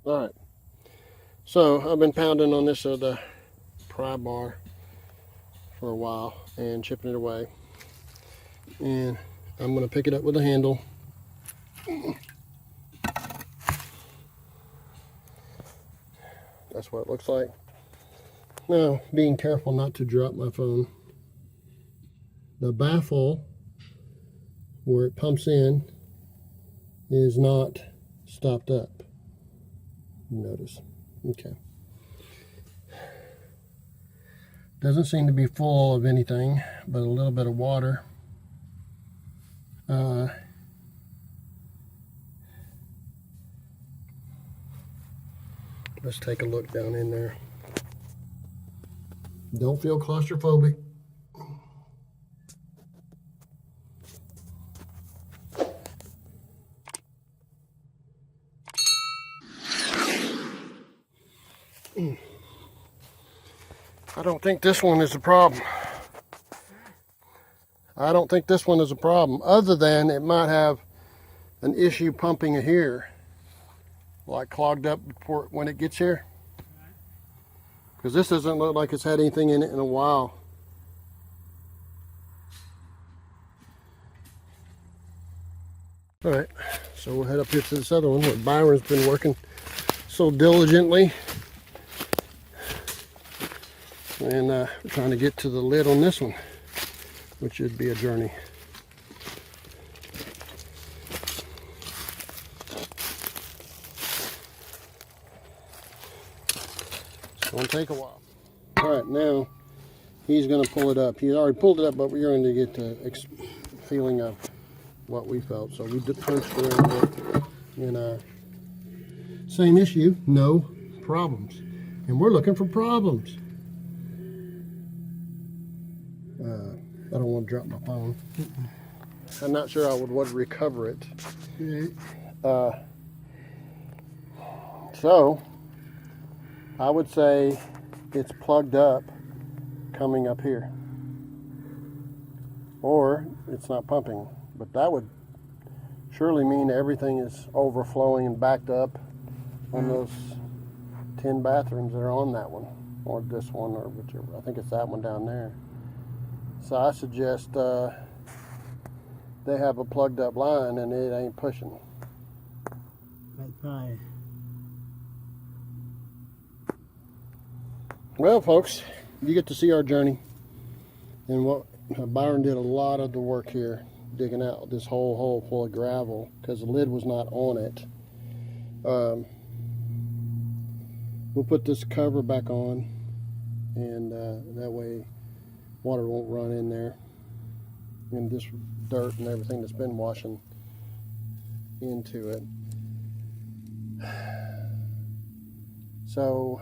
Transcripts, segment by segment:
Alright, so I've been pounding on this the pry bar for a while and chipping it away, and I'm going to pick it up with a handle. That's what it looks like. Now, being careful not to drop my phone. The baffle where it pumps in is not stopped up. Notice. Okay. Doesn't seem to be full of anything but a little bit of water. Let's take a look down in there. Don't feel claustrophobic. I don't think this one is a problem. I don't think this one is a problem, other than it might have an issue pumping here, like clogged up before when it gets here. Because this doesn't look like it's had anything in it in a while. All right, so we'll head up here to this other one where Byron's been working so diligently. And we're trying to get to the lid on this one, which should be a journey. It's going to take a while. All right, now he's going to pull it up. He's already pulled it up, but we're going to get the feeling of what we felt. So we punched around it, and same issue, no problems. And we're looking for problems. I don't want to drop my phone. I'm not sure I would want to recover it. So I would say it's plugged up coming up here, or it's not pumping, but that would surely mean everything is overflowing and backed up on those 10 bathrooms that are on that one, or this one, or whichever. I think it's that one down there. So I suggest they have a plugged up line and it ain't pushing. That's fine. Well, folks, you get to see our journey. And what Byron did a lot of the work here, digging out this whole hole full of gravel because the lid was not on it. We'll put this cover back on, and that way water won't run in there, and this dirt and everything that's been washing into it. So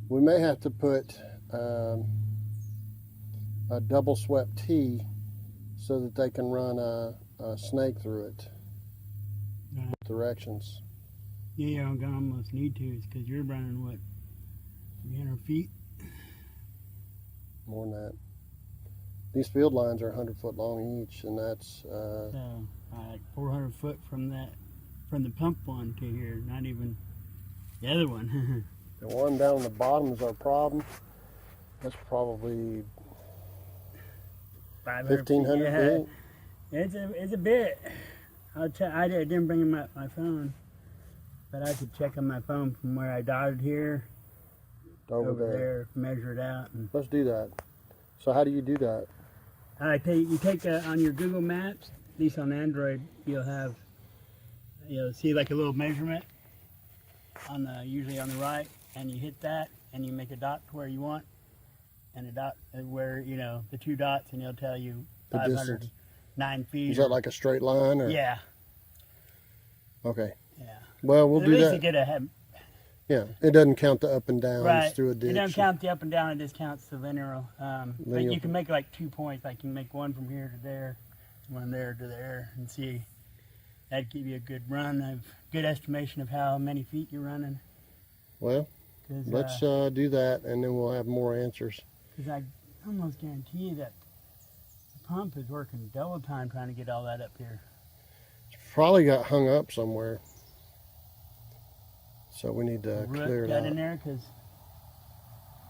we may have to put a double swept tee so that they can run a snake through it. Directions. Yeah, I'm gonna almost need to, because you're running what, 300 feet? More than that. These field lines are 100 foot long each, and that's so like 400 foot from the pump one to here. Not even the other one. the one down the bottom is our problem. That's probably 1,500 feet. It's a bit. I didn't bring my phone, but I could check on my phone from where I dotted here over there, measure it out. And let's do that. So how do you do that? You take on your Google Maps, at least on Android, you'll see like a little measurement on usually on the right, and you hit that and you make a dot to where you want, and a dot where the two dots, and it'll tell you 509 feet. Is that like a straight line? Or? Yeah. Okay. Yeah. Well, we'll do that. At least you get a Yeah, it doesn't count the up and downs right. through a ditch. It doesn't count the up and down, it just counts the linear. But you can make like 2 points, like you can make one from here to there, one there to there, and see. That'd give you a good estimation of how many feet you're running. Well, let's do that, and then we'll have more answers. Because I almost guarantee you that the pump is working double time trying to get all that up here. Probably got hung up somewhere, so we need to clear it out. In there, because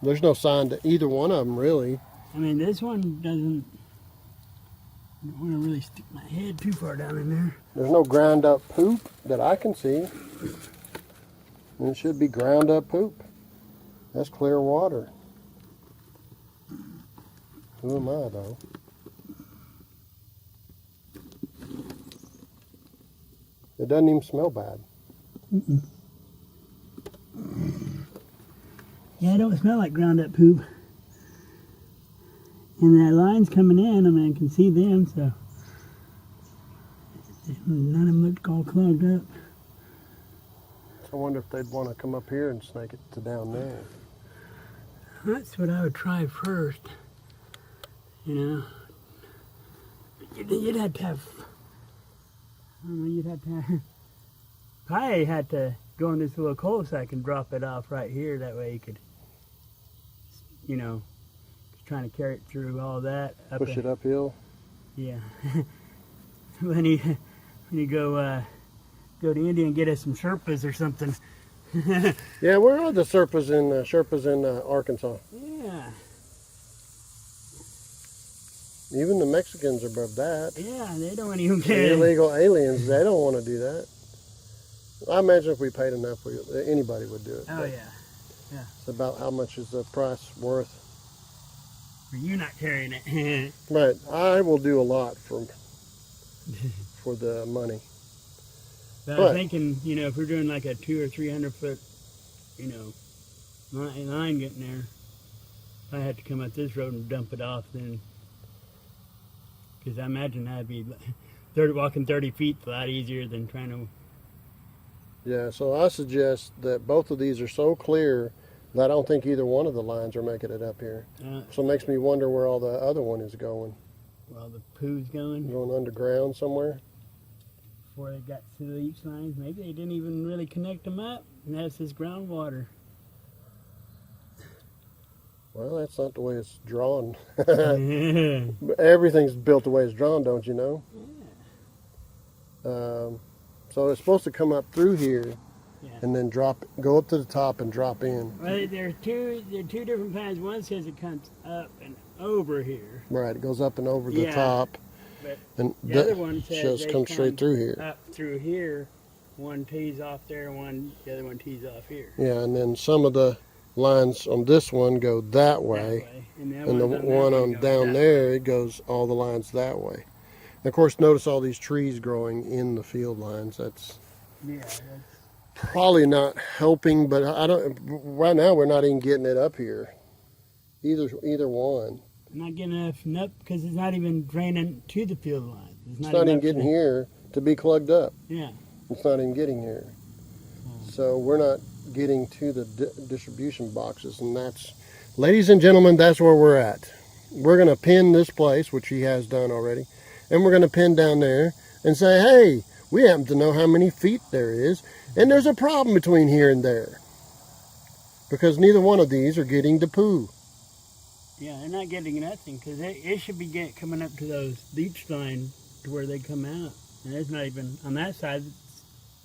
there's no sign to either one of them, really. I mean, this one doesn't. I don't want to really stick my head too far down in there. There's no ground up poop that I can see. And it should be ground up poop. That's clear water. Who am I, though? It doesn't even smell bad. Mm-mm. Yeah, it don't smell like ground up poop. And that line's coming in, I mean, I can see them, so none of them look all clogged up. So I wonder if they'd want to come up here and snake it to down there. That's what I would try first. You know, you'd have to have, I don't know, you'd have to have, probably had to go in this little cul-de-sac and drop it off right here. That way you could, you know, trying to carry it through all that. Push it uphill? Yeah. when you go to India and get us some Sherpas or something. Yeah, where are the Sherpas in Arkansas? Yeah. Even the Mexicans are above that. Yeah, they don't even The care. illegal aliens, they don't want to do that. I imagine if we paid enough, anybody would do it. Oh, yeah. Yeah. It's about how much is the price worth. For you not carrying it. Right. I will do a lot for the money. But I was thinking, you know, if we're doing like a 200 or 300 foot, you know, line getting there, I had to come up this road and dump it off then. Because I imagine that'd be walking 30 feet a lot easier than trying to. Yeah, so I suggest that both of these are so clear that I don't think either one of the lines are making it up here. So it makes me wonder where all the other one is going. Well, the poo's going. Going underground somewhere? Before they got to the leach lines, maybe they didn't even really connect them up, and that's this groundwater. Well, that's not the way it's drawn. Everything's built the way it's drawn, don't you know? Yeah. So it's supposed to come up through here, Yeah. and then go up to the top and drop in. Well, there are two different kinds. One says it comes up and over here. Right, it goes up and over the top. But And the other one says just they come straight through here. Up through here. One tees off there, the other one tees off here. Yeah, and then some of the lines on this one go that way. And The one on down there, it goes all the lines that way. And of course, notice all these trees growing in the field lines. That's probably not helping, but I don't. Right now, we're not even getting it up here. Either one. Not getting enough because it's not even draining to the field lines. It's not even getting here to be plugged up. Yeah. It's not even getting here. So we're not getting to the distribution boxes, and that's, ladies and gentlemen, that's where we're at. We're going to pin this place, which he has done already, and we're going to pin down there and say, hey, we happen to know how many feet there is, and there's a problem between here and there because neither one of these are getting the poo. Yeah, they're not getting nothing because it should be coming up to those leach line to where they come out, and it's not even on that side. It's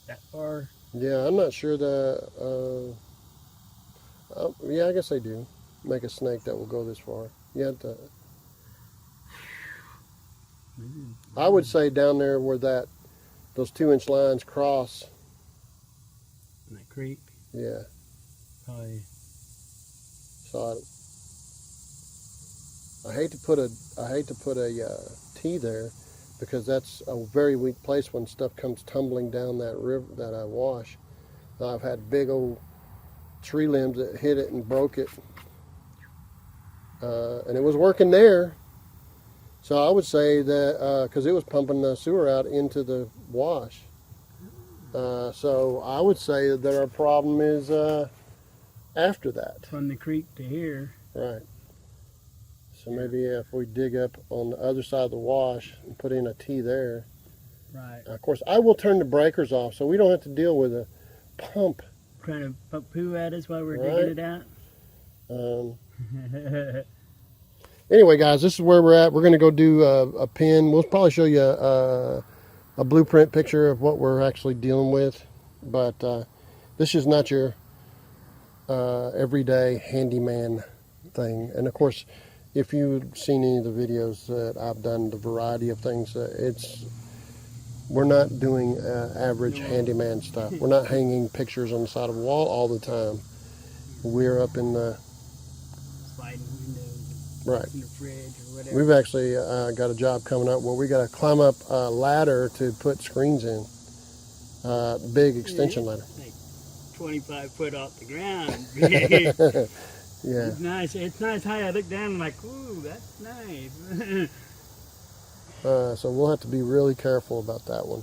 that far. Yeah, I'm not sure yeah, I guess they do make a snake that will go this far. You have to. I would say down there where those 2-inch lines cross. In that creek. Yeah. Probably. So I hate to put a T there because that's a very weak place when stuff comes tumbling down that river that I wash. I've had big old tree limbs that hit it and broke it, and it was working there. So I would say that because it was pumping the sewer out into the wash. So I would say that our problem is after that. From the creek to here. Right. So maybe if we dig up on the other side of the wash and put in a T there. Right. Of course, I will turn the breakers off so we don't have to deal with a pump trying to poo at us while we're Right. digging it out. Anyway, guys, this is where we're at. We're going to go do a pin. We'll probably show you a blueprint picture of what we're actually dealing with. But this is not your everyday handyman thing. And of course, if you've seen any of the videos that I've done, the variety of things, we're not doing average handyman stuff. We're not hanging pictures on the side of a wall all the time. We're up in the Sliding windows, right. in the fridge or whatever. We've actually got a job coming up where we got to climb up a ladder to put screens in. Big extension ladder. Like 25 foot off the ground. Yeah. It's nice. It's nice high. I look down and like, ooh, that's nice. So we'll have to be really careful about that one.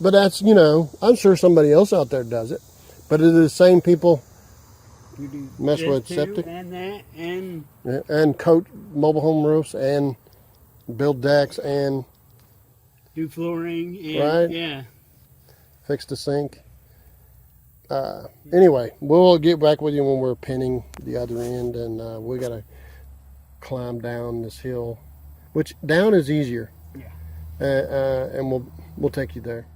But that's, I'm sure somebody else out there does it. But it is the same people You do mess this with too, septic and that, and and coat mobile home roofs and build decks and do flooring. And, Right. Yeah. fix the sink. Anyway, we'll get back with you when we're pinning the other end, and we got to climb down this hill, which down is easier. Yeah. And we'll take you there.